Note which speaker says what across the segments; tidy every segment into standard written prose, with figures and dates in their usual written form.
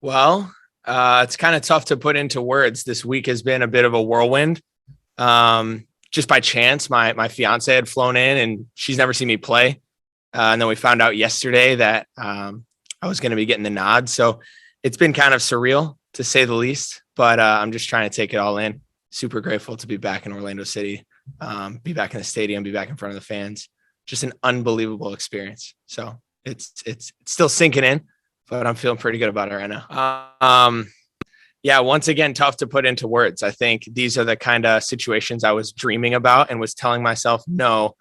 Speaker 1: Well, it's kind of tough to put into words. This week has been a bit of a whirlwind. Just by chance, my fiance had flown in and she's never seen me play. And then we found out yesterday that I was going to be getting the nod. So it's been kind of surreal to say the least, but I'm just trying to take it all in. Super grateful to be back in Orlando City, be back in the stadium, be back in front of the fans. Just an unbelievable experience. So it's still sinking in, but I'm feeling pretty good about it right now. Yeah, once again, tough to put into words. I think these are the kind of situations I was dreaming about and was telling myself, no,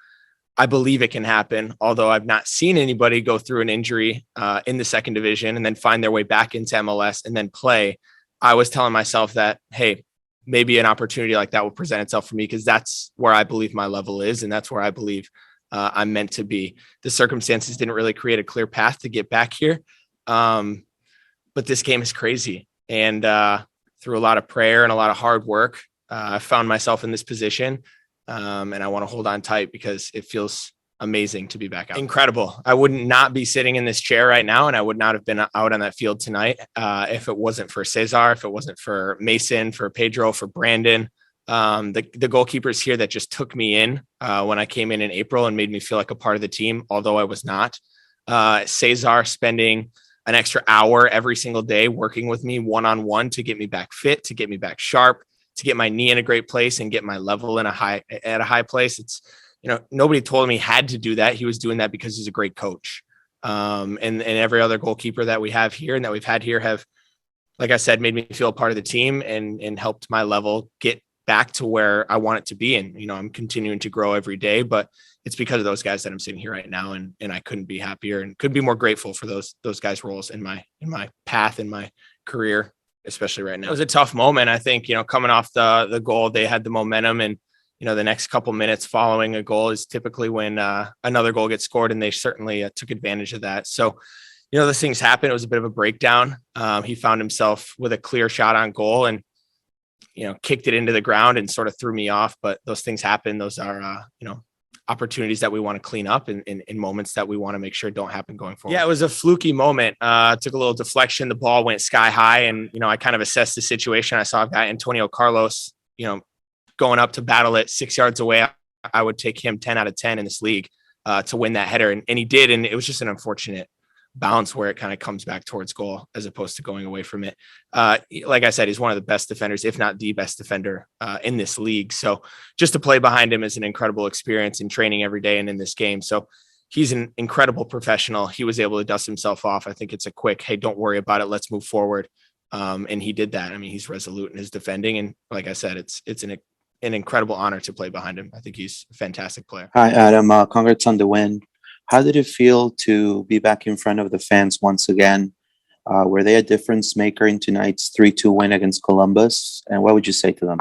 Speaker 1: I believe it can happen. Although I've not seen anybody go through an injury in the second division and then find their way back into MLS and then play. I was telling myself that, hey, maybe an opportunity like that will present itself for me because that's where I believe my level is. And that's where I believe I'm meant to be. The circumstances didn't really create a clear path to get back here. But this game is crazy. And through a lot of prayer and a lot of hard work, I found myself in this position. And I want to hold on tight because it feels amazing to be back out. Incredible. I would not be sitting in this chair right now, and I would not have been out on that field tonight if it wasn't for Cesar, if it wasn't for Mason, for Pedro, for Brandon. The goalkeepers here that just took me in when I came in April and made me feel like a part of the team, although I was not. Cesar spending an extra hour every single day working with me one-on-one to get me back fit, to get me back sharp, to get my knee in a great place and get my level at a high place. It's, nobody told me he had to do that. He was doing that because he's a great coach. And every other goalkeeper that we have here and that we've had here have, like I said, made me feel a part of the team and helped my level get back to where I want it to be. And, I'm continuing to grow every day, but it's because of those guys that I'm sitting here right now. And I couldn't be happier and couldn't be more grateful for those guys' roles in my path, in my career, especially right now. It was a tough moment. I think, coming off the goal, they had the momentum and, the next couple minutes following a goal is typically when another goal gets scored, and they certainly took advantage of that. So, those things happen. It was a bit of a breakdown. He found himself with a clear shot on goal and, kicked it into the ground and sort of threw me off. But those things happen. Those are, opportunities that we want to clean up in moments that we want to make sure don't happen going forward. Yeah, it was a fluky moment. Took a little deflection. The ball went sky high. And, I kind of assessed the situation. I saw a guy, Antonio Carlos, going up to battle it 6 yards away. I would take him 10 out of 10 in this league to win that header. And he did. And it was just an unfortunate bounce where it kind of comes back towards goal as opposed to going away from it. Like I said, he's one of the best defenders, if not the best defender in this league. So just to play behind him is an incredible experience in training every day and in this game. So he's an incredible professional. He was able to dust himself off. I think it's a quick, hey, don't worry about it. Let's move forward. And he did that. I mean, he's resolute in his defending. And like I said, it's an incredible honor to play behind him. I think he's a fantastic player.
Speaker 2: Hi, Adam. Congrats on the win. How did it feel to be back in front of the fans once again? Were they a difference maker in tonight's 3-2 win against Columbus? And what would you say to them?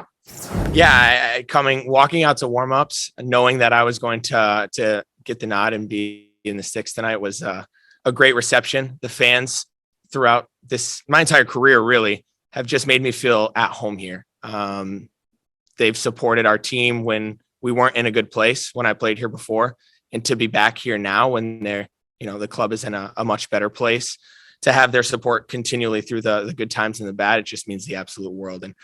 Speaker 1: Yeah, walking out to warmups, knowing that I was going to get the nod and be in the sticks tonight was a great reception. The fans throughout my entire career really have just made me feel at home here. They've supported our team when we weren't in a good place when I played here before. And to be back here now when the club is in a much better place, to have their support continually through the good times and the bad, it just means the absolute world. And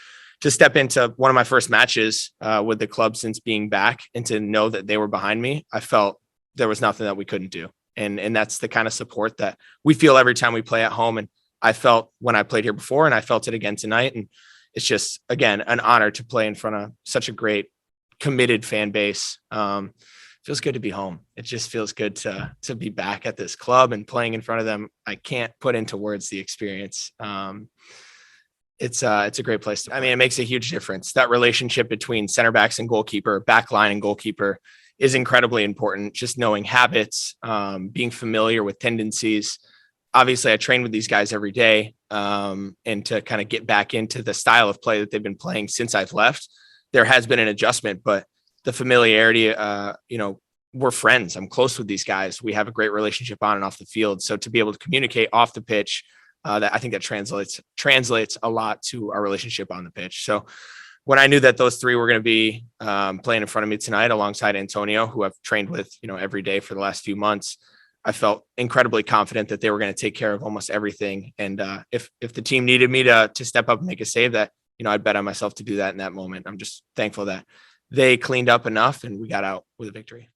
Speaker 1: to step into one of my first matches with the club since being back and to know that they were behind me, I felt there was nothing that we couldn't do. And that's the kind of support that we feel every time we play at home. And I felt when I played here before, and I felt it again tonight. And it's just, again, an honor to play in front of such a great, committed fan base. Feels good to be home. It just feels good to be back at this club and playing in front of them. I can't put into words the experience. It's a great place. It makes a huge difference. That relationship between center backs and goalkeeper, back line and goalkeeper is incredibly important. Just knowing habits, being familiar with tendencies. Obviously I train with these guys every day. And to kind of get back into the style of play that they've been playing since I've left, there has been an adjustment, but the familiarity, we're friends. I'm close with these guys. We have a great relationship on and off the field. So to be able to communicate off the pitch, I think that translates a lot to our relationship on the pitch. So when I knew that those three were going to be playing in front of me tonight, alongside Antonio, who I've trained with, every day for the last few months, I felt incredibly confident that they were going to take care of almost everything. And if the team needed me to step up and make a save, that, I'd bet on myself to do that in that moment. I'm just thankful that they cleaned up enough and we got out with a victory.